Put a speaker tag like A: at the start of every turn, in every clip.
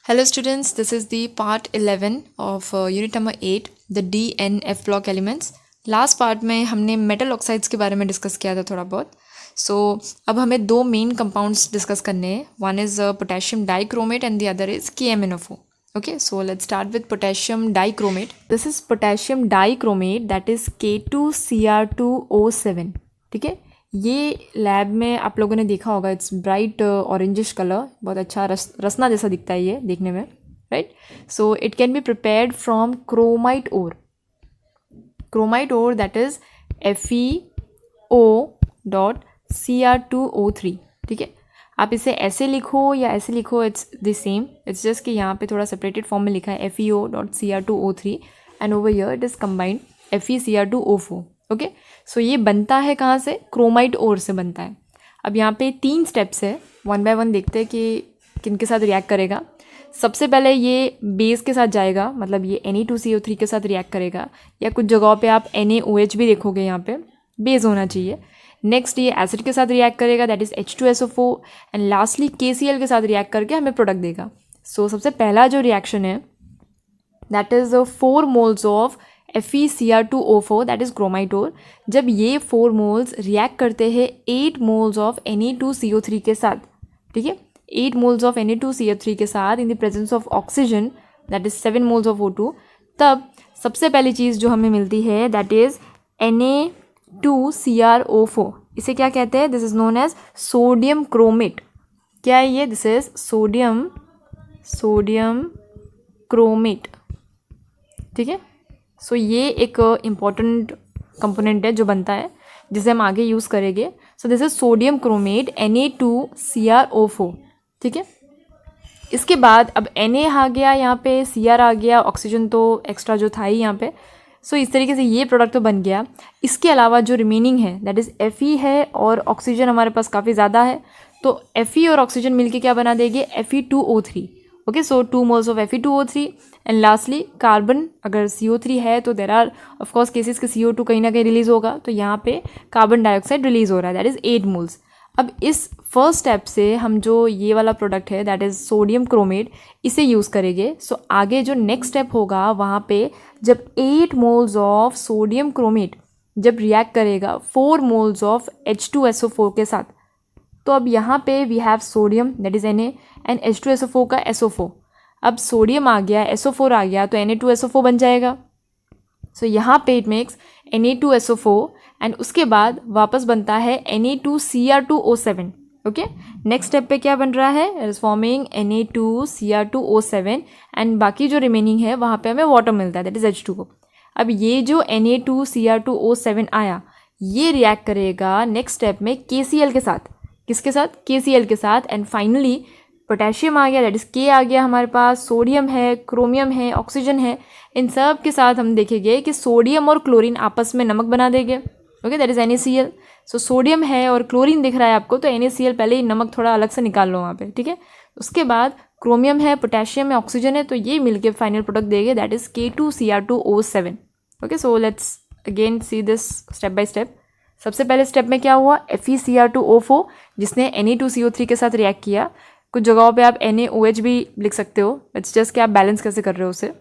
A: Hello students, this is the part 11 of unit number 8, the D, N, F block elements. Last part में हमने metal oxides के बारे में discuss किया था थोड़ा बहुत. अब हमें दो मेन कंपाउंड्स डिस्कस करने हैं. One is potassium dichromate and the other is KMnO4. Okay, so let's start with potassium dichromate. This is potassium dichromate, that is K2Cr2O7. ठीक है, ये लैब में आप लोगों ने देखा होगा. इट्स ब्राइट ऑरेंजिश कलर, बहुत अच्छा रसना जैसा दिखता है ये देखने में, right. So it can be prepared from chromite ore. Chromite ore that is FeO.Cr2O3. ठीक है, आप इसे ऐसे लिखो या ऐसे लिखो, it's the same. It's just कि यहाँ पे थोड़ा सेपरेटेड फॉर्म में लिखा है FeO.Cr2O3 and over here it is combined FeCr2O4. Okay, so ये बनता है कहाँ से? क्रोमाइट ओर से बनता है. अब यहाँ पे 3 स्टेप्स है, वन बाय वन देखते हैं कि किन के साथ रिएक्ट करेगा. सबसे पहले ये बेस के साथ जाएगा, मतलब ये Na2CO3 के साथ रिएक्ट करेगा, या कुछ जगहों पे आप NaOH भी देखोगे, यहाँ पे बेस होना चाहिए. नेक्स्ट ये एसिड के साथ रिएक्ट करेगा, that is H2SO4, and lastly KCl के साथ रिएक्ट करके हमें प्रोडक्ट देगा. सो सबसे पहला जो रिएक्शन है that is 4 moles of FeCr2O4, that is chromite ore. जब ये 4 मोल्स रिएक्ट करते हैं 8 मोल्स ऑफ Na2CO3 के साथ, ठीक है, 8 मोल्स ऑफ Na2CO3 के साथ इन the presence of oxygen, that is 7 moles of O2, तब सबसे पहली चीज़ जो हमें मिलती है दैट इज़ Na2CrO4. इसे क्या कहते हैं? This is known as sodium chromate. क्या है ये? This is sodium chromate. ठीक है, सो ये एक इम्पॉर्टेंट कंपोनेंट है जो बनता है, जिसे हम आगे यूज़ करेंगे. सो this is sodium chromate Na2CrO4. ठीक है, इसके बाद अब Na आ गया, यहाँ पे Cr आ गया, ऑक्सीजन तो एक्स्ट्रा जो था ही यहाँ पे. सो इस तरीके से ये प्रोडक्ट तो बन गया. इसके अलावा जो रिमेनिंग है दैट इज़ Fe है, और ऑक्सीजन हमारे पास काफ़ी ज़्यादा है, तो Fe और ऑक्सीजन मिलके क्या बना देंगे? Fe2O3. Okay, so 2 moles of Fe2O3, and lastly carbon. अगर CO3 है तो देर आर ऑफकोर्स केसेस के CO2 कहीं ना कहीं रिलीज़ होगा, तो यहाँ पे कार्बन डाइऑक्साइड रिलीज़ हो रहा है, दैट इज़ 8 मोल्स. अब इस फर्स्ट स्टेप से हम जो ये वाला प्रोडक्ट है दैट इज़ सोडियम क्रोमेट, इसे यूज़ करेंगे. सो आगे जो नेक्स्ट स्टेप होगा वहाँ पे जब 8 मोल्स ऑफ सोडियम क्रोमेट जब रिएक्ट करेगा 4 मोल्स ऑफ H2SO4 के साथ, तो अब यहाँ पे we have sodium that is Na and H2SO4 का SO4. अब सोडियम आ गया, SO4 आ गया, तो Na2SO4 बन जाएगा. सो यहाँ पे इट मेक्स Na2SO4, एंड उसके बाद वापस बनता है Na2Cr2O7. ओके, नेक्स्ट स्टेप पे क्या बन रहा है? It is forming Na2Cr2O7, and बाकी जो रिमेनिंग है वहाँ पे हमें वाटर मिलता है, दैट इज़ H2O. अब ये जो Na2Cr2O7 आया, ये रिएक्ट करेगा नेक्स्ट स्टेप में KCl के साथ. किसके साथ? KCl के साथ. एंड फाइनली पोटेशियम आ गया, दैट इज़ K आ गया हमारे पास, सोडियम है, क्रोमियम है, ऑक्सीजन है. इन सब के साथ हम देखेंगे कि सोडियम और क्लोरीन आपस में नमक बना देंगे. Okay, that is NaCl. So sodium है और क्लोरीन दिख रहा है आपको, तो NaCl पहले ही नमक थोड़ा अलग से निकाल लो वहाँ पे. ठीक है, उसके बाद क्रोमियम है, पोटेशियम है, ऑक्सीजन है, तो ये मिलके फाइनल प्रोडक्ट देंगे, that is K2Cr2O7. Okay, so let's again see this step by step. सबसे पहले स्टेप में क्या हुआ? FeCr2O4 जिसने Na2CO3 के साथ रिएक्ट किया. कुछ जगहों पे आप NaOH भी लिख सकते हो, इट्स जस्ट कि आप बैलेंस कैसे कर रहे हो उसे.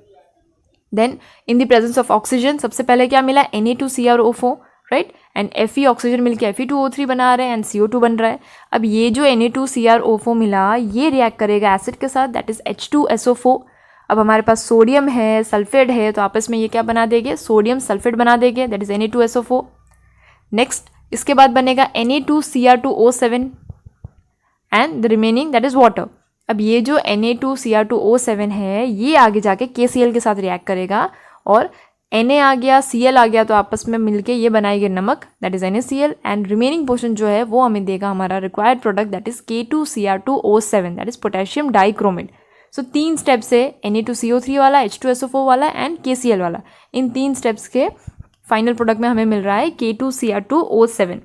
A: Then in the presence of oxygen सबसे पहले क्या मिला? Na2CrO4, right, and Fe oxygen मिलके Fe2O3 बना रहे हैं, एंड CO2 बन रहा है. अब ये जो Na2CrO4 मिला, ये रिएक्ट करेगा एसिड के साथ, दैट इज़ H2SO4. अब हमारे पास सोडियम है, सल्फेट है, तो आपस में ये क्या बना देंगे? सोडियम सल्फेट बना देंगे, दैट इज़ Na2SO4. नेक्स्ट इसके बाद बनेगा Na2Cr2O7 and the remaining that is water. अब ये जो Na2Cr2O7 है, ये आगे जाके KCl के साथ रिएक्ट करेगा, और Na आ गया, Cl आ गया, तो आपस में मिलके ये बनाएंगे नमक, that is NaCl. And remaining portion जो है वो हमें देगा हमारा required product, that is K2Cr2O7, that is potassium dichromate. So 3 steps है, Na2CO3 वाला, H2SO4 वाला एंड KCl वाला. इन 3 स्टेप्स के फाइनल प्रोडक्ट में हमें मिल रहा है K2Cr2O7.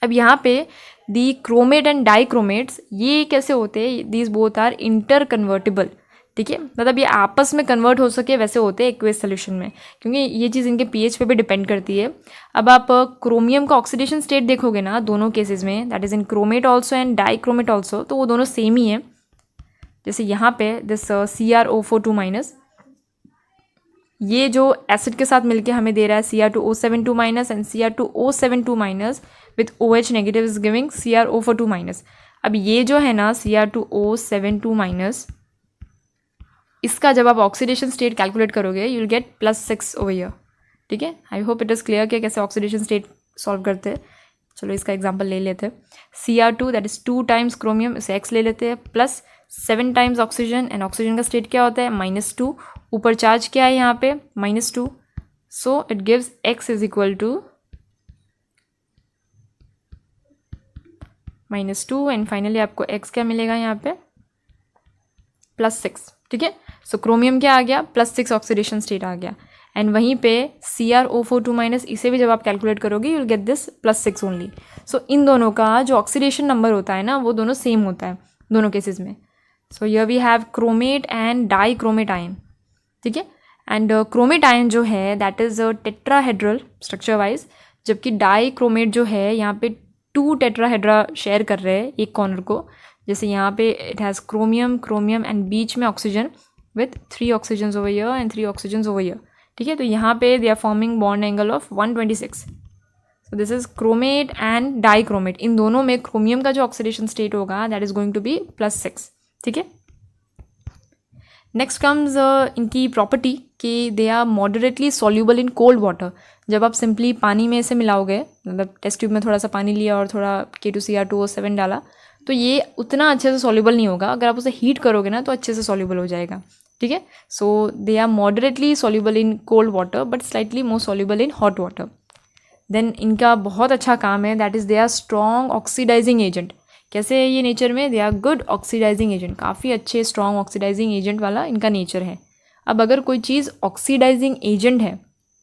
A: अब यहाँ पे दी क्रोमेट एंड डाइक्रोमेट्स ये कैसे होते हैं? These both are inter convertible. ठीक है, मतलब ये आपस में कन्वर्ट हो सके वैसे होते हैं एक्वेस सोल्यूशन में, क्योंकि ये चीज़ इनके pH पे भी डिपेंड करती है. अब आप क्रोमियम का ऑक्सीडेशन स्टेट देखोगे ना दोनों केसेस में, that is in chromate also and dichromate also, तो वो दोनों सेम ही है. जैसे यहाँ पे दिस CrO4 2-, ये जो एसिड के साथ मिलके हमें दे रहा है Cr2O7 2- and Cr2O7 2- with OH negative is giving CrO4 2-। अब ये जो है ना Cr2O7 2-, इसका जब आप ऑक्सीडेशन स्टेट कैलकुलेट करोगे you will gate +6 over here. ठीक है, I hope it is clear कि कैसे ऑक्सीडेशन स्टेट सॉल्व करते हैं। चलो इसका एग्जांपल ले लेते हैं। Cr2 that is 2 times chromium, इसे X ले लेते हैं, +7 टाइम्स ऑक्सीजन, एंड ऑक्सीजन का स्टेट क्या होता है -2, ऊपर चार्ज क्या है यहाँ पे -2, so it gives X is equal to -2 and finally आपको X क्या मिलेगा यहाँ पे +6। ठीक है, सो क्रोमियम क्या आ गया +6 ऑक्सीडेशन स्टेट आ गया, एंड वहीं पे CrO4 2-, इसे भी जब आप कैलकुलेट करोगे you will get this +6 only. So इन दोनों का जो ऑक्सीडेशन नंबर होता है ना वो दोनों सेम होता है दोनों केसेस में। So here we have chromate and dichromate ion. ठीक है, एंड क्रोमेट आयन जो है that is tetrahedral structure wise, जबकि डाइक्रोमेट जो है यहाँ पे 2 टेट्राहेड्रा शेयर कर रहे हैं एक कॉर्नर को। जैसे यहाँ पे it has chromium chromium and बीच में oxygen with 3 oxygen over here and 3 oxygen over here. ठीक है, तो यहाँ पे they are forming bond angle of 126। So this is chromate and dichromate, इन दोनों में क्रोमियम का जो ऑक्सीडेशन स्टेट होगा that is going to be +6। ठीक है, नेक्स्ट कम्स इनकी प्रॉपर्टी कि they are moderately soluble in cold water. जब आप सिंपली पानी में इसे मिलाओगे, मतलब टेस्ट ट्यूब में थोड़ा सा पानी लिया और थोड़ा K2Cr2O7 डाला, तो ये उतना अच्छे से सॉल्यूबल नहीं होगा। अगर आप उसे हीट करोगे ना तो अच्छे से सॉल्यूबल हो जाएगा। ठीक है, so they are moderately soluble in cold water but slightly more soluble in hot water. Then इनका बहुत अच्छा काम है that is they are strong oxidising agent. कैसे है ये नेचर में, they are good oxidising agent, काफ़ी अच्छे स्ट्रॉन्ग ऑक्सीडाइजिंग एजेंट वाला इनका नेचर है। अब अगर कोई चीज़ ऑक्सीडाइजिंग एजेंट है,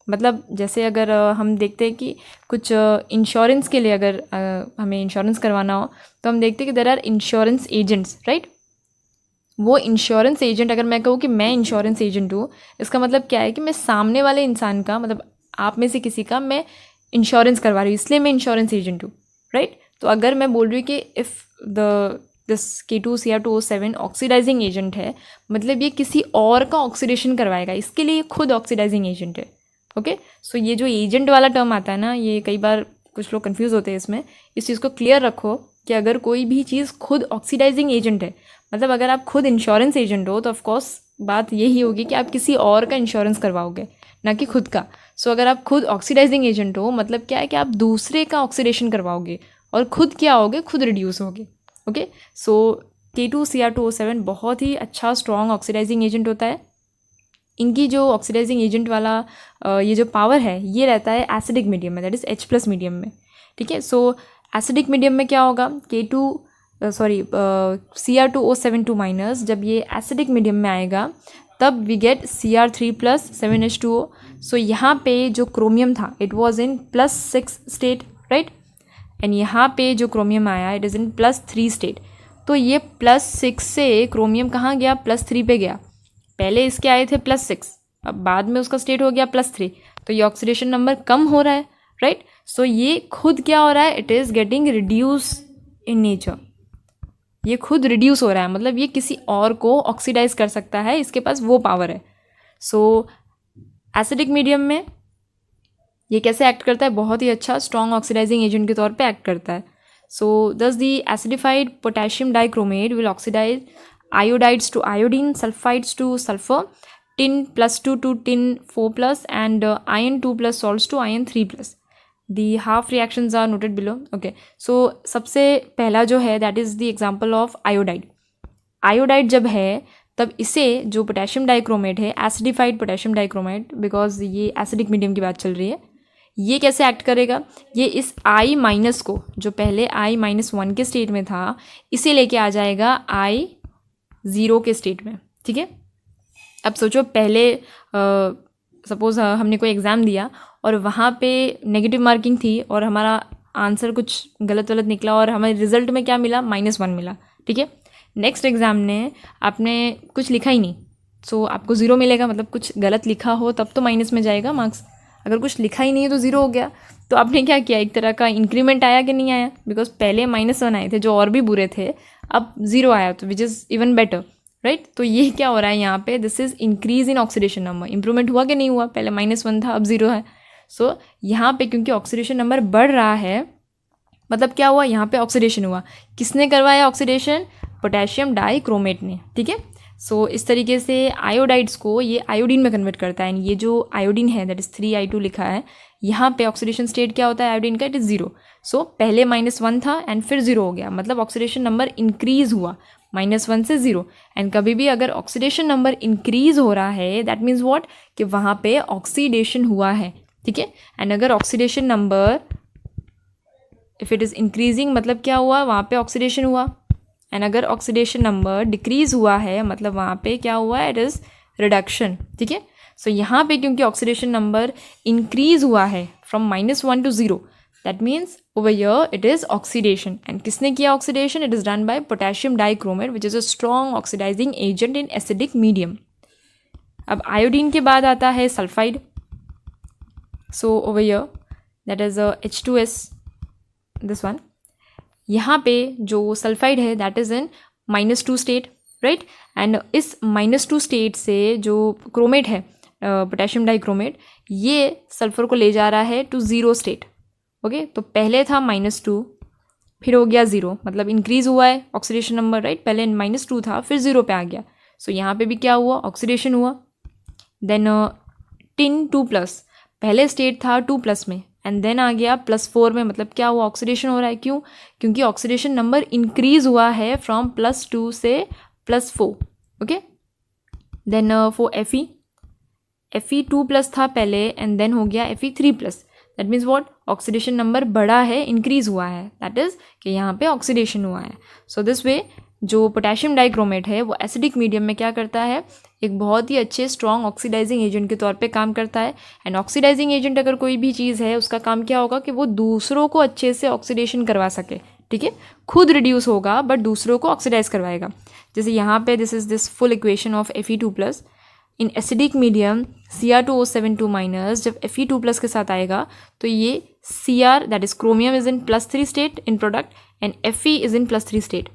A: मतलब जैसे अगर हम देखते हैं कि कुछ इंश्योरेंस के लिए अगर हमें इंश्योरेंस करवाना हो तो हम देखते हैं कि there are insurance agents, right. वो इंश्योरेंस एजेंट, अगर मैं कहूँ कि मैं इंश्योरेंस एजेंट हूँ, इसका मतलब क्या है कि मैं सामने वाले इंसान का, मतलब आप में से किसी का मैं इंश्योरेंस करवा रही हूँ, इसलिए मैं इंश्योरेंस एजेंट हूँ, राइट। तो अगर मैं बोल रही हूँ कि if this K2Cr2O7 oxidising agent है, मतलब ये किसी और का ऑक्सीडेशन करवाएगा, इसके लिए खुद ऑक्सीडाइजिंग एजेंट है। ओके, सो ये जो एजेंट वाला टर्म आता है ना, ये कई बार कुछ लोग कंफ्यूज होते हैं इसमें। इस चीज़ को क्लियर रखो कि अगर कोई भी चीज़ खुद ऑक्सीडाइजिंग एजेंट है, मतलब अगर आप खुद इंश्योरेंस एजेंट हो तो ऑफकोर्स बात यही होगी कि आप किसी और का इंश्योरेंस करवाओगे, ना कि खुद का। सो अगर आप खुद ऑक्सीडाइजिंग एजेंट हो, मतलब क्या है कि आप दूसरे का ऑक्सीडेशन करवाओगे और खुद क्या होगे, खुद रिड्यूस होगे। ओके, सो K2Cr2O7 बहुत ही अच्छा स्ट्रॉन्ग ऑक्सीडाइजिंग एजेंट होता है। इनकी जो ऑक्सीडाइजिंग एजेंट वाला ये जो पावर है ये रहता है एसिडिक मीडियम में, दैट इज़ H+ मीडियम में। ठीक है, सो एसिडिक मीडियम में क्या होगा, Cr2O7 2-, जब ये एसिडिक मीडियम में आएगा तब वी गेट Cr3+ 7H2O। सो यहाँ पे जो क्रोमियम था it was in +6 state, right, and यहाँ पे जो क्रोमियम आया इट इज़ इन +3 स्टेट। तो ये +6 से क्रोमियम कहाँ गया, +3 पे गया। पहले इसके आए थे +6, अब बाद में उसका स्टेट हो गया +3, तो ये ऑक्सीडेशन नंबर कम हो रहा है, राइट। सो ये खुद क्या हो रहा है, it is getting reduce in nature, ये खुद रिड्यूस हो रहा है, मतलब ये किसी और को ऑक्सीडाइज कर सकता है, इसके पास वो पावर है। सो एसिडिक मीडियम में ये कैसे एक्ट करता है, बहुत ही अच्छा स्ट्रॉन्ग ऑक्सीडाइजिंग एजेंट के तौर पे एक्ट करता है। So thus the acidified potassium dichromate will oxidise iodides to iodine, sulfides to sulfur, tin +2 to tin 4+, and iron 2+ salts to iron 3+. The half reactions are noted below. Okay, so सबसे पहला जो है that is the example of iodide. iodide जब है तब इसे जो potassium dichromate है, एसिडिफाइड पोटेशियम डाइक्रोमेट, बिकॉज ये एसिडिक मीडियम की बात चल रही है, ये कैसे एक्ट करेगा, ये इस I- को जो पहले I-1 के स्टेट में था इसे लेके आ जाएगा I0 के स्टेट में। ठीक है, अब सोचो पहले सपोज़ हमने कोई एग्ज़ाम दिया और वहाँ पे नेगेटिव मार्किंग थी और हमारा आंसर कुछ गलत निकला और हमारे रिजल्ट में क्या मिला, -1 मिला। ठीक है, नेक्स्ट एग्ज़ाम ने आपने कुछ लिखा ही नहीं, सो आपको 0 मिलेगा, मतलब कुछ गलत लिखा हो तब तो माइनस में जाएगा मार्क्स, अगर कुछ लिखा ही नहीं है तो 0 हो गया। तो आपने क्या किया, एक तरह का इंक्रीमेंट आया कि नहीं आया, बिकॉज पहले -1 आए थे जो और भी बुरे थे, अब 0 आया, तो which is even better. Right तो ये क्या हो रहा है यहाँ पे, this is increase in oxidation number. Improvement हुआ कि नहीं हुआ, पहले -1 था अब 0 है. सो यहाँ पे क्योंकि ऑक्सीडेशन नंबर बढ़ रहा है, मतलब क्या हुआ, यहाँ पे ऑक्सीडेशन हुआ. किसने करवाया ऑक्सीडेशन? पोटेशियम डाइक्रोमेट ने. ठीक है. सो इस तरीके से आयोडाइड्स को ये आयोडीन में कन्वर्ट करता है. ये जो आयोडीन है दैट इज 3I2 लिखा है, यहाँ पे ऑक्सीडेशन स्टेट क्या होता है आयोडीन का, इट इज़ 0. सो पहले -1 था एंड फिर 0 हो गया, मतलब ऑक्सीडेशन नंबर इंक्रीज हुआ -1 से 0. एंड कभी भी अगर ऑक्सीडेशन नंबर इंक्रीज हो रहा है दैट मीन्स व्हाट, कि वहाँ पे ऑक्सीडेशन हुआ है. ठीक है. एंड अगर oxidation number if it is increasing मतलब क्या हुआ, वहाँ पे ऑक्सीडेशन हुआ. एंड अगर ऑक्सीडेशन नंबर डिक्रीज हुआ है मतलब वहाँ पे क्या हुआ, इट इज़ रिडक्शन. ठीक है. सो यहाँ पे क्योंकि ऑक्सीडेशन नंबर इंक्रीज हुआ है from -1 to 0, that means over here it is oxidation. And किसने किया oxidation? It is done by potassium dichromate which is a strong oxidising agent in acidic medium. अब आयोडीन के बाद आता है sulphide. So over here that is H2S, this one. यहाँ पे जो सल्फाइड है that is in -2 state, right. And इस -2 स्टेट से जो क्रोमेट है पोटेशियम डाइक्रोमेट, ये सल्फर को ले जा रहा है टू 0 स्टेट. ओके. तो पहले था -2 फिर हो गया 0, मतलब इंक्रीज हुआ है ऑक्सीडेशन नंबर, राइट. पहले -2 था फिर 0 पे आ गया. सो यहाँ पे भी क्या हुआ, ऑक्सीडेशन हुआ. देन टिन 2+, पहले स्टेट था 2+ में एंड देन आ गया +4 में, मतलब क्या हुआ, ऑक्सीडेशन हो रहा है. क्यों? क्योंकि ऑक्सीडेशन नंबर इंक्रीज हुआ है फ्रॉम +2 से +4. ओके. देन फॉर Fe2+ था पहले एंड देन हो गया Fe3+. That means what, oxidation number बढ़ा है, इंक्रीज हुआ है, दैट इज़ कि यहाँ पे ऑक्सीडेशन हुआ है. सो दिस वे जो पोटेशियम डाइक्रोमेट है वो एसिडिक मीडियम में क्या करता है, एक बहुत ही अच्छे स्ट्रॉन्ग ऑक्सीडाइजिंग एजेंट के तौर पे काम करता है. एंड ऑक्सीडाइजिंग एजेंट अगर कोई भी चीज़ है उसका काम क्या होगा कि वो दूसरों को अच्छे से ऑक्सीडेशन करवा सके. ठीक है. खुद रिड्यूस होगा बट दूसरों को ऑक्सीडाइज करवाएगा. जैसे यहाँ पे this is this full equation of Fe2+. In acidic medium Cr2O7 जब Fe2+ के साथ आएगा तो ये Cr that is chromium is in +3 state in product and Fe is in +3 state.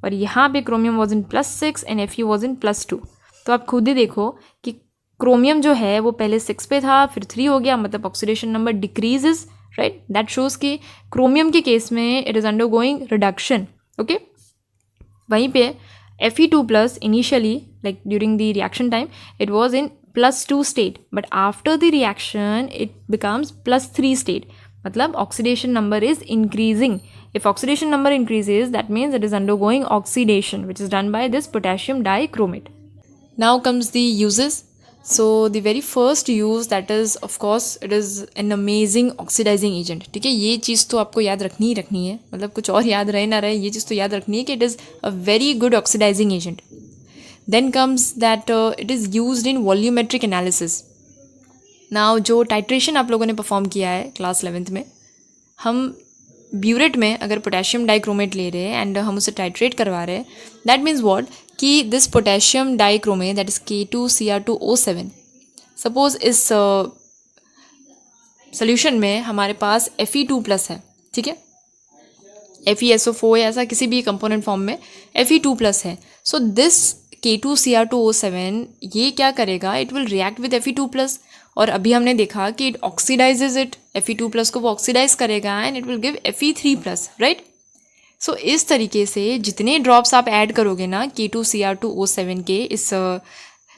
A: और यहाँ पे chromium was in +6 and Fe was in +2. तो आप खुद ही देखो कि क्रोमियम जो है वो पहले 6 पे था फिर 3 हो गया, मतलब oxidation number decreases, right. That shows कि क्रोमियम के केस में it is undergoing reduction. Okay. वहीं पे Fe2+ initially like during the reaction time it was in +2 state but after the reaction it becomes +3 state, मतलब oxidation number is increasing. If oxidation number increases, that means it is undergoing oxidation, which is done by this potassium dichromate. Now comes the uses. So the very first use, that is of course it is an amazing oxidizing agent. ठीक है, ये चीज़ तो आपको याद रखनी ही रखनी है, मतलब कुछ और याद रहे ना रहे, ये चीज़ तो याद रखनी है कि it is a very good oxidizing agent. Then comes that it is used in volumetric analysis. Now जो टाइट्रेशन आप लोगों ने परफॉर्म किया है क्लास 11th में, हम ब्यूरेट में अगर पोटेशियम डाइक्रोमेट ले रहे हैं एंड हम उसे टाइट्रेट करवा रहे हैं, दैट मीन्स व्हाट कि this potassium dichromate that is K2Cr2O7, suppose इस सोल्यूशन में हमारे पास Fe2+ है. ठीक है. FeSO4 या ऐसा किसी भी कंपोनेंट फॉर्म में Fe2+ है. सो दिस K2Cr2O7 ये क्या करेगा, it will react with Fe2+. और अभी हमने देखा कि इट ऑक्सीडाइजेज इट, Fe2+ को वो ऑक्सीडाइज करेगा and it will give Fe3+, right. So इस तरीके से जितने ड्रॉप्स आप ऐड करोगे ना K2Cr2O7 के इस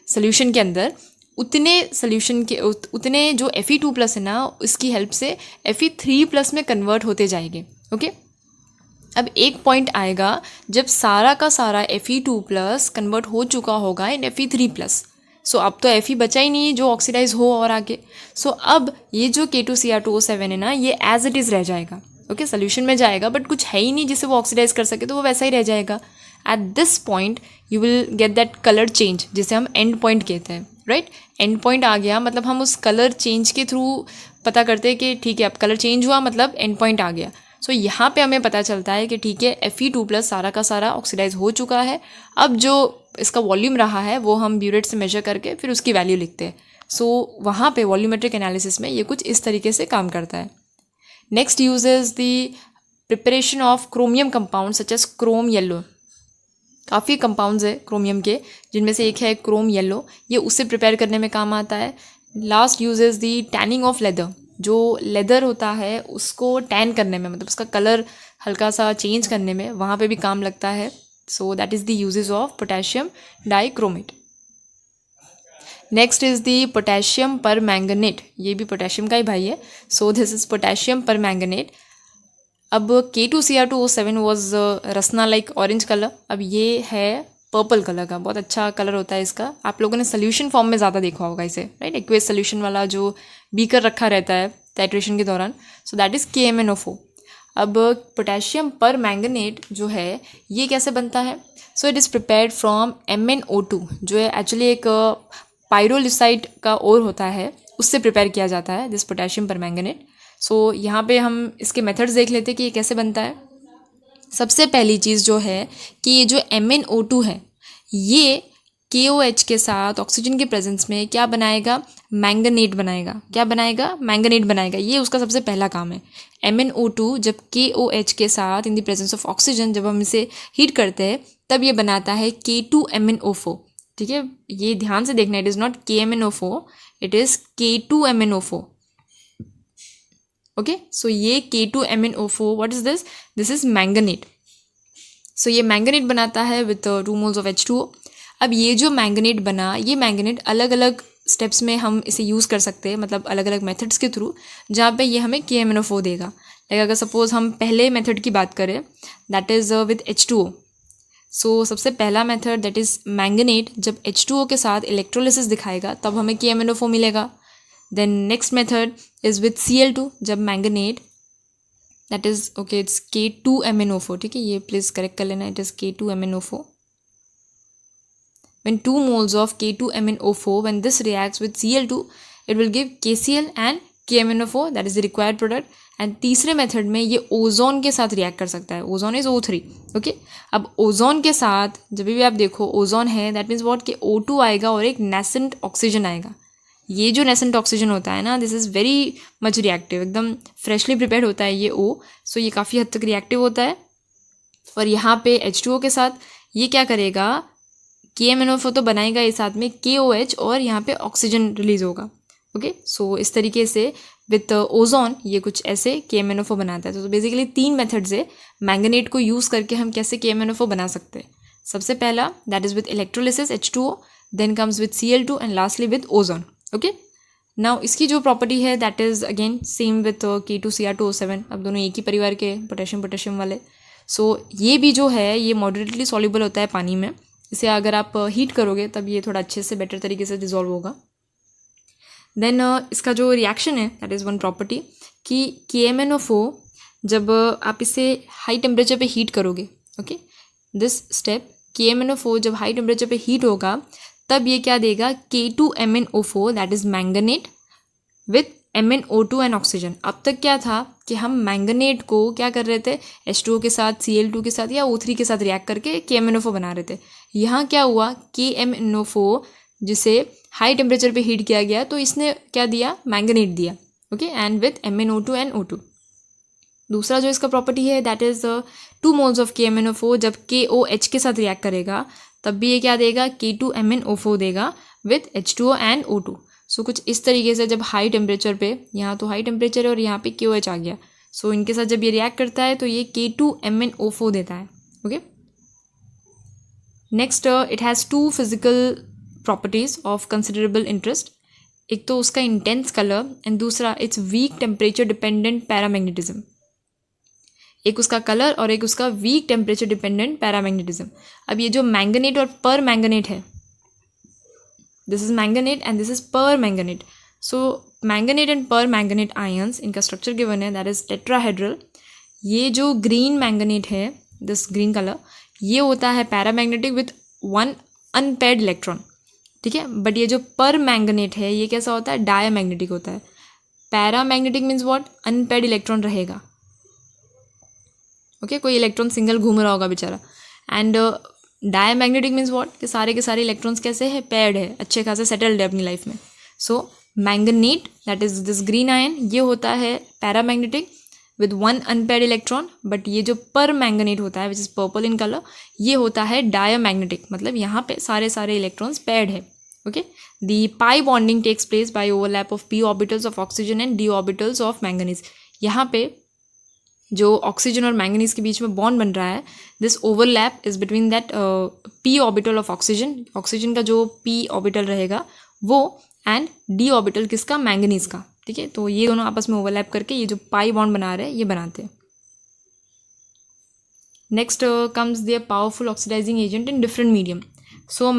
A: सोल्यूशन के अंदर, उतने सोल्यूशन के उतने जो Fe2+ है ना उसकी हेल्प से Fe3+ में कन्वर्ट होते जाएंगे. ओके. अब एक पॉइंट आएगा जब सारा का सारा Fe2+ कन्वर्ट हो चुका होगा इन Fe3+. सो अब तो Fe बचा ही नहीं जो ऑक्सीडाइज हो और आगे. सो अब ये जो K2Cr2O7 है ना ये एज इट इज़ रह जाएगा. ओके. सोल्यूशन में जाएगा बट कुछ है ही नहीं जिसे वो ऑक्सीडाइज कर सके, तो वो वैसा ही रह जाएगा. At this point you will get that colour change जिसे हम एंड पॉइंट कहते हैं, राइट. एंड पॉइंट आ गया मतलब हम उस कलर चेंज के थ्रू पता करते हैं कि ठीक है अब कलर चेंज हुआ मतलब एंड पॉइंट आ गया. सो यहाँ पे हमें पता चलता है कि ठीक है Fe2+ सारा का सारा ऑक्सीडाइज हो चुका है. अब जो इसका वॉल्यूम रहा है वो हम ब्यूरेट से मेजर करके फिर उसकी वैल्यू लिखते हैं. सो वहाँ पे वॉल्यूमेट्रिक एनालिसिस में ये कुछ इस तरीके से काम करता है. Next use is the preparation of chromium compound such as chrome yellow. काफ़ी कंपाउंड्स है क्रोमियम के, जिनमें से एक है क्रोम येलो, ये उससे प्रिपेयर करने में काम आता है। Last use is the tanning of leather, जो लेदर होता है उसको टैन करने में, मतलब उसका कलर हल्का सा चेंज करने में, वहाँ पे भी काम लगता है। So that is the uses of potassium dichromate. Next is the potassium पर मैंगनेट, ये भी पोटेशियम का ही भाई है। सो दिस इज़ पोटेशियम पर मैंगनेट। अब K2Cr2O7 was Rasna like orange colour, अब ये है पर्पल कलर का, बहुत अच्छा कलर होता है इसका। आप लोगों ने सोल्यूशन फॉर्म में ज़्यादा देखा होगा इसे, राइट, एक्वेस सोल्यूशन वाला जो बीकर रखा रहता है टाइट्रेशन के दौरान। So that is KMnO4। अब पोटेशियम पर मैंगनेट जो है ये कैसे बनता है? So it is prepared from MnO2, जो है एक्चुअली एक पायरोलिसाइट का ओर होता है, उससे प्रिपेयर किया जाता है दिस पोटेशियम पर मैंगनेट। सो यहाँ पे हम इसके मेथड्स देख लेते हैं कि ये कैसे बनता है। सबसे पहली चीज़ जो है कि ये जो MnO2 है ये KOH के साथ ऑक्सीजन के प्रेजेंस में क्या बनाएगा? मैंगनेट बनाएगा। क्या बनाएगा? मैंगनेट बनाएगा। ये उसका सबसे पहला काम है। MnO2 जब KOH के साथ इन द प्रेजेंस ऑफ ऑक्सीजन, जब हम इसे हीट करते हैं तब ये बनाता है K2MnO4। ठीक है, ये ध्यान से देखना, it is not KMnO4, it is K2MnO4। Okay, so ये K2MnO4 what is this? This is manganate. So ये मैंगनेट बनाता है विथ 2 moles ऑफ H2O। अब ये जो मैंगनेट बना, ये मैंगनेट अलग अलग स्टेप्स में हम इसे यूज़ कर सकते हैं, मतलब अलग अलग मेथड्स के थ्रू, जहाँ पे ये हमें KMnO4 देगा। लाइक अगर सपोज हम पहले मेथड की बात करें, दैट इज़ विथ H2O। सो सबसे पहला मेथड दैट इज़ मैंगनेट जब H2O के साथ इलेक्ट्रोलिसिस दिखाएगा तब हमें KMnO4 मिलेगा। Then next method is with Cl2, जब manganate that is okay it's K2MnO4, ठीक है, ये प्लीज़ करेक्ट कर लेना, it is K2MnO4। When 2 moles of K2MnO4, when this reacts with Cl2, it will give KCl and KMnO4, that is the required product। And तीसरे method में ये ozone के साथ रिएक्ट कर सकता है, ओजोन इज O3। ओके, अब ozone के साथ जब भी आप देखो ओजोन है, दैट मीन्स वॉट, कि O2 आएगा और एक नेसेंट ऑक्सीजन आएगा। ये जो नेसेंट ऑक्सीजन होता है ना, this is very much reactive, एकदम फ्रेशली प्रिपेयर्ड होता है ये O। सो ये काफ़ी हद तक रिएक्टिव होता है। और यहाँ पे H2O के साथ ये क्या करेगा, KMnO4 तो बनाएगा, इस साथ में KOH और यहाँ पे ऑक्सीजन रिलीज होगा। ओके, सो इस तरीके से विथ ओजोन ये कुछ ऐसे KMnO4 बनाता है। तो बेसिकली 3 मेथड्स है मैंगनेट को यूज़ करके हम कैसे KMnO4 बना सकते हैं। सबसे पहला that is with electrolysis H2O, then comes with Cl2 and lastly with ozone. Okay, now इसकी जो प्रॉपर्टी है that is again same with K2Cr2O7, अब दोनों एक ही परिवार के पोटेशियम वाले। सो ये भी जो है ये मॉडरेटली सॉल्युबल होता है पानी में। इसे अगर आप हीट करोगे तब ये थोड़ा अच्छे से बेटर तरीके से डिजॉल्व होगा। देन इसका जो रिएक्शन है दैट इज़ वन प्रॉपर्टी कि KMnO4 जब आप इसे हाई टेम्परेचर पे हीट करोगे, ओके, दिस स्टेप KMnO4 जब हाई टेम्परेचर पे हीट होगा तब ये क्या देगा, K2MnO4 that is manganate with MnO2 and oxygen. अब तक क्या था कि हम मैंगनेट को क्या कर रहे थे, H2O के साथ, Cl2 के साथ या O3 के साथ रिएक्ट करके KMnO4 बना रहे थे। यहाँ क्या हुआ, KMnO4 जिसे हाई टेम्परेचर पे हीट किया गया तो इसने क्या दिया, मैंगनेट दिया। Okay, and with MnO2 and O2। दूसरा जो इसका प्रॉपर्टी है that is 2 moles of KMnO4 जब KOH के साथ रिएक्ट करेगा तब भी ये क्या देगा, K2MnO4 देगा विथ H2O एंड O2। सो कुछ इस तरीके से जब हाई टेम्परेचर पे, यहाँ तो हाई टेम्परेचर है और यहाँ पे KOH आ गया, सो इनके साथ जब ये रिएक्ट करता है तो ये K2MnO4 देता है। Okay, next it has 2 physical properties of considerable interest. एक तो उसका इंटेंस कलर एंड दूसरा it's weak temperature dependent paramagnetism. एक उसका कलर और एक उसका वीक टेम्परेचर डिपेंडेंट पैरामैग्नेटिज्म। अब ये जो मैंगनेट और पर मैंगनेट है, this is manganate and this is पर मैंगनेट। सो मैंगनेट एंड पर मैंगनेट आयंस, इनका स्ट्रक्चर गिवन है दैट इज टेट्राहेड्रल। ये जो ग्रीन मैंगनेट है, दिस ग्रीन कलर, ये होता है पैरामैग्नेटिक विथ 1 अनपेयर्ड इलेक्ट्रॉन, ठीक है। बट ये जो पर मैंगनेट है ये कैसा होता है, डायमैग्नेटिक होता है। Paramagnetic means what, unpaired electron रहेगा। ओके, कोई इलेक्ट्रॉन सिंगल घूम रहा होगा बेचारा। एंड डायमैग्नेटिक मीन्स व्हाट, कि सारे के सारे इलेक्ट्रॉन्स कैसे है, पेयर्ड है, अच्छे खासे सेटल्ड है अपनी लाइफ में। So manganate that is this green ion, ये होता है paramagnetic with 1 unpaired electron, but ये जो पर मैंगनेट होता है which is purple in colour, ये होता है डायमैग्नेटिक, मतलब यहाँ पे सारे इलेक्ट्रॉन्स पेयर्ड है. Okay, the pi bonding takes place by overlap of p orbitals of oxygen and d orbitals of manganese. यहाँ पे जो ऑक्सीजन और मैंगनीज के बीच में बॉन्ड बन रहा है, this overlap is between that p orbital of oxygen, oxygen का जो p ऑर्बिटल रहेगा वो, एंड d ऑर्बिटल किसका, मैंगनीज का. ठीक है, तो ये दोनों आपस में ओवरलैप करके ये जो पाई बॉन्ड बना रहे हैं ये बनाते हैं. Next comes the powerful oxidising agent in different medium. So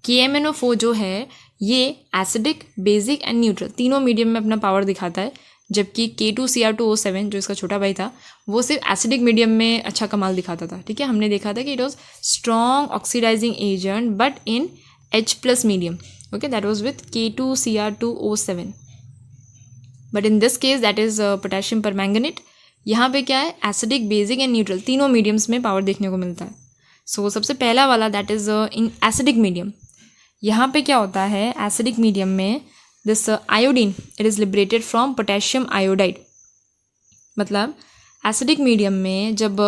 A: KMnO4 जो है ये एसिडिक, बेसिक एंड न्यूट्रल तीनों मीडियम में अपना पावर दिखाता है, जबकि K2Cr2O7 जो इसका छोटा भाई था वो सिर्फ एसिडिक मीडियम में अच्छा कमाल दिखाता था. ठीक है, हमने देखा था कि it was strong oxidising agent but in H+ medium. Okay, that was with K2Cr2O7, but in this case that is potassium permanganate. यहाँ पे क्या है, एसिडिक, बेसिक एंड न्यूट्रल तीनों मीडियम्स में पावर देखने को मिलता है. सो सबसे पहला वाला that is in acidic medium. यहाँ पे क्या होता है, एसिडिक मीडियम में this iodine it is liberated from potassium iodide. मतलब एसिडिक मीडियम में जब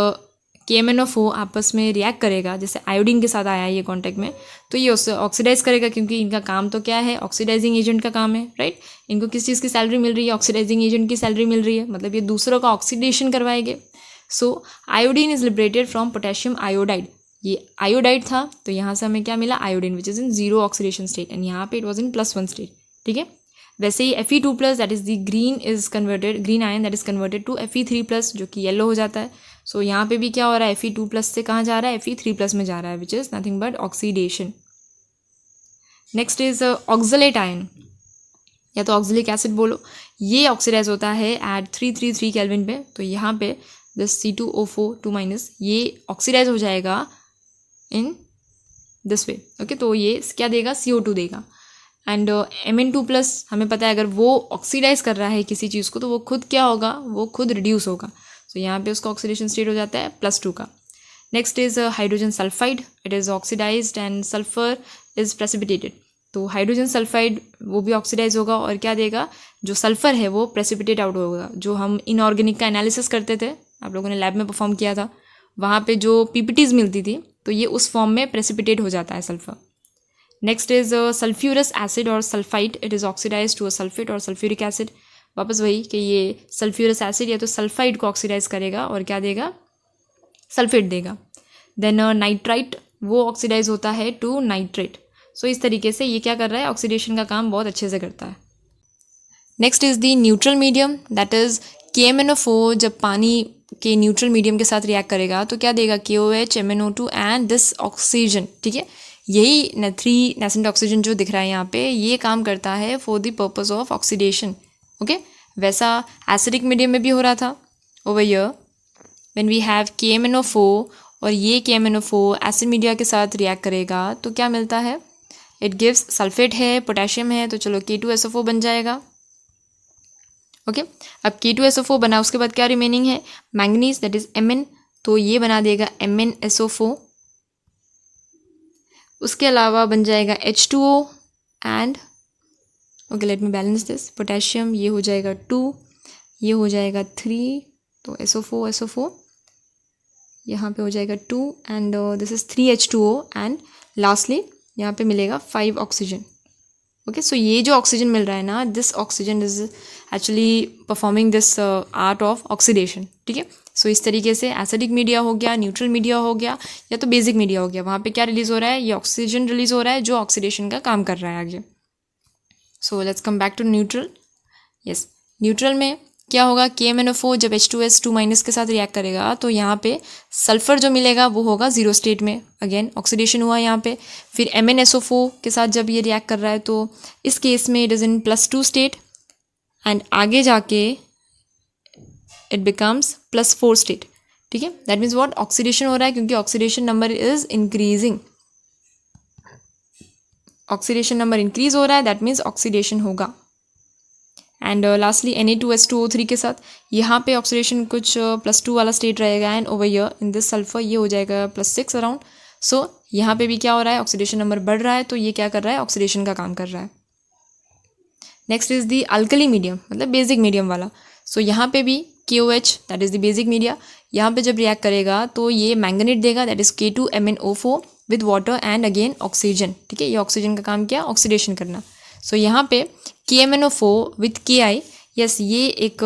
A: KMnO4 आपस में रिएक्ट करेगा, जैसे आयोडीन के साथ आया ये कॉन्टैक्ट में, तो ये उससे ऑक्सीडाइज करेगा, क्योंकि इनका काम तो क्या है, ऑक्सीडाइजिंग एजेंट का काम है, राइट. इनको किस चीज़ की सैलरी मिल रही है, ऑक्सीडाइजिंग एजेंट की सैलरी मिल रही है, मतलब ये दूसरों का ऑक्सीडेशन करवाएंगे. So iodine is liberated from potassium iodide. ये आयोडाइड था तो यहाँ से हमें क्या मिला, iodine which is in 0 oxidation state, and यहाँ पे इट वॉज इन +1 स्टेट. ठीक है, वैसे ही Fe2+ that is the green ion that is converted to Fe3+, जो कि येलो हो जाता है. सो यहाँ पे भी क्या हो रहा है, Fe2+ से कहाँ जा रहा है, Fe3+ में जा रहा है, which is nothing but oxidation. Next is oxalate ion, या तो ऑक्सलिक एसिड बोलो. ये ऑक्सीडाइज होता है एट 333 केल्विन पे. तो यहाँ पे दिस C2O4 ये ऑक्सीडाइज हो जाएगा इन दिस वे. ओके, तो ये क्या देगा, CO2 देगा. एंड Mn2+ हमें पता है अगर वो ऑक्सीडाइज कर रहा है किसी चीज़ को तो वो खुद क्या होगा, वो खुद रिड्यूस होगा. तो यहाँ पे उसका ऑक्सीडेशन स्टेट हो जाता है +2 का. Next is hydrogen sulphide, it is oxidised and sulphur is precipitated. तो हाइड्रोजन सल्फाइड वो भी ऑक्सीडाइज होगा और क्या देगा, जो सल्फर है वो प्रेसिपिटेट आउट होगा. जो हम इनऑर्गेनिक का एनालिसिस करते थे, आप लोगों ने लैब में परफॉर्म किया था, वहाँ पे जो PPTs मिलती थी तो ये उस फॉर्म में प्रेसिपिटेट हो जाता है sulphur. Next is sulphurous acid और sulphide, it is oxidise to a sulphate और सल्फ्यूरिक एसिड. वापस वही कि ये सल्फ्यूरस एसिड या तो सल्फाइड को ऑक्सीडाइज करेगा और क्या देगा, सल्फेट देगा. देन नाइट्राइट वो ऑक्सीडाइज होता है टू नाइट्रेट. सो इस तरीके से ये क्या कर रहा है, ऑक्सीडेशन का काम बहुत अच्छे से करता है. Next is the neutral medium, that is KMnO4 जब पानी के न्यूट्रल मीडियम के साथ रिएक्ट करेगा तो क्या देगा, KOH, MnO2 and this oxygen. ठीक है, यही 3 नेसेंट ऑक्सीजन जो दिख रहा है यहाँ पे, ये काम करता है for the purpose of oxidation. Okay, वैसा एसिडिक मीडियम में भी हो रहा था. Over here when we have KMnO4 और ये KMnO4 एसिड मीडिया के साथ रिएक्ट करेगा तो क्या मिलता है, इट गिव्स सल्फेट है, पोटेशियम है, तो चलो K2SO4 बन जाएगा. ओके, अब K2SO4 बना, उसके बाद क्या रिमेनिंग है, मैंगनीज दैट इज Mn, तो ये बना देगा MnSO4. उसके अलावा बन जाएगा H2O and okay let me balance this, potassium ये हो जाएगा 2, ये हो जाएगा 3, तो SO4 यहाँ पे हो जाएगा 2 and this is 3H2O and lastly यहाँ पे मिलेगा 5 ऑक्सीजन. ओके, सो ये जो ऑक्सीजन मिल रहा है ना, this oxygen is actually performing this art of oxidation. ठीक है, सो इस तरीके से एसिडिक मीडिया हो गया, न्यूट्रल मीडिया हो गया, या तो बेसिक मीडिया हो गया, वहाँ पे क्या रिलीज हो रहा है, ये ऑक्सीजन रिलीज हो रहा है जो ऑक्सीडेशन का काम कर रहा है आगे. So let's come back to neutral. Yes, neutral में क्या होगा, KMnO4 जब H2S2- के साथ रिएक्ट करेगा तो यहाँ पे सल्फर जो मिलेगा वो होगा 0 स्टेट में, अगेन ऑक्सीडेशन हुआ यहाँ पे. फिर MnSO4 के साथ जब ये रिएक्ट कर रहा है तो इस केस में it is in +2 state and आगे जाके इट बिकम्स +4 स्टेट. ठीक है, दैट मीन्स व्हाट, ऑक्सीडेशन हो रहा है क्योंकि oxidation number is increasing. Oxidation number increase हो रहा है, दैट मीन्स ऑक्सीडेशन होगा. एंड लास्टली Na2H2O3 के साथ यहाँ पे ऑक्सीडेशन कुछ +2 वाला स्टेट रहेगा and over here in this sulphur ये हो जाएगा +6 अराउंड. सो यहाँ पे भी क्या हो रहा है, ऑक्सीडेशन नंबर बढ़ रहा है, तो ये क्या कर रहा है, ऑक्सीडेशन का काम कर रहा है. Next is the alkali medium, मतलब बेसिक मीडियम वाला. सो यहाँ पे भी KOH that is the basic media, यहाँ पे जब रिएक्ट करेगा तो ये मैंगनेट देगा that is K2MnO4 with water and again oxygen, ठीक है। ये ऑक्सीजन का काम क्या, ऑक्सीडेशन करना। सो यहाँ पे KMnO4 विथ KI, यस ये एक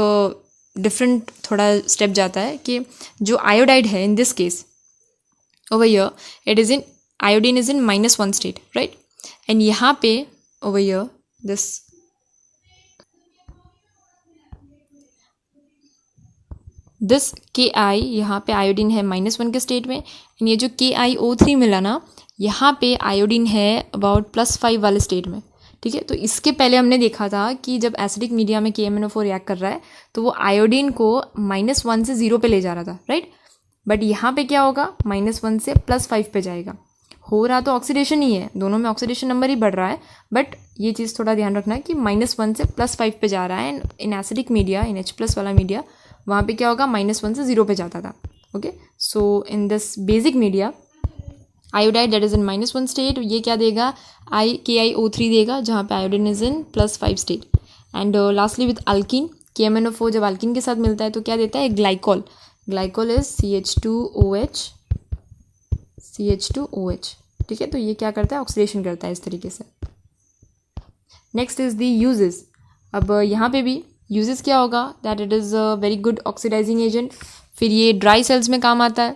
A: डिफरेंट थोड़ा स्टेप जाता है कि जो आयोडाइड है इन this case over here it is in iodine is in -1 state, right? and यहाँ पे over here this Ki यहाँ पे आयोडीन है -1 के स्टेट में, एंड ये जो KiO3 मिला ना यहाँ पे आयोडीन है अबाउट +5 वाले स्टेट में, ठीक है। तो इसके पहले हमने देखा था कि जब एसिडिक मीडिया में KMnO4 रिएक्ट कर रहा है तो वो आयोडीन को -1 से 0 पे ले जा रहा था, राइट। बट यहाँ पे क्या होगा, -1 से +5 पे जाएगा। हो रहा तो ऑक्सीडेशन ही है, दोनों में ऑक्सीडेशन नंबर ही बढ़ रहा है, बट ये चीज़ थोड़ा ध्यान रखना है कि -1 से +5 पे जा रहा है। And in acidic media, in H+ वाला मीडिया, वहाँ पे क्या होगा, -1 से 0 पे जाता था। Okay, so in this basic media iodide that is in -1 state, ये क्या देगा, KiO3 देगा, जहाँ पे iodine is in +5 state. And lastly with alkene, KMnO4 जब अल्किन के साथ मिलता है तो क्या देता है, ग्लाइकॉल। ग्लाइकॉल इज CH2OH, ठीक है। तो ये क्या करता है, ऑक्सीडेशन करता है इस तरीके से। Next is the uses. अब यहाँ पे भी यूजेस क्या होगा, that it is a very good oxidising agent. फिर ये ड्राई सेल्स में काम आता है।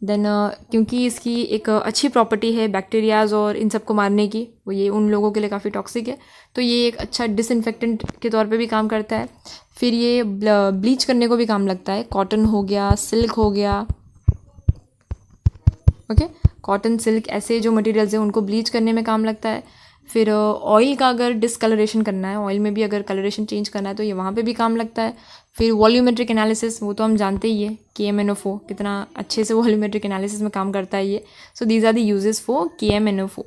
A: देन क्योंकि इसकी एक अच्छी प्रॉपर्टी है बैक्टीरियाज और इन सबको मारने की, वो ये उन लोगों के लिए काफ़ी टॉक्सिक है, तो ये एक अच्छा डिसइंफेक्टेंट के तौर पे भी काम करता है। फिर ये ब्लीच करने को भी काम लगता है, कॉटन हो गया, सिल्क हो गया, ओके। कॉटन, सिल्क ऐसे जो मटेरियल्स हैं उनको ब्लीच करने में काम लगता है। फिर ऑयल का अगर डिसकलरेशन करना है, ऑयल में भी अगर कलरेशन चेंज करना है तो ये वहाँ पे भी काम लगता है। फिर वॉल्यूमेट्रिक एनालिसिस, वो तो हम जानते ही है KMnO4 कितना अच्छे से वॉल्यूमेट्रिक एनालिसिस में काम करता है ये। So these are the uses for KMnO4।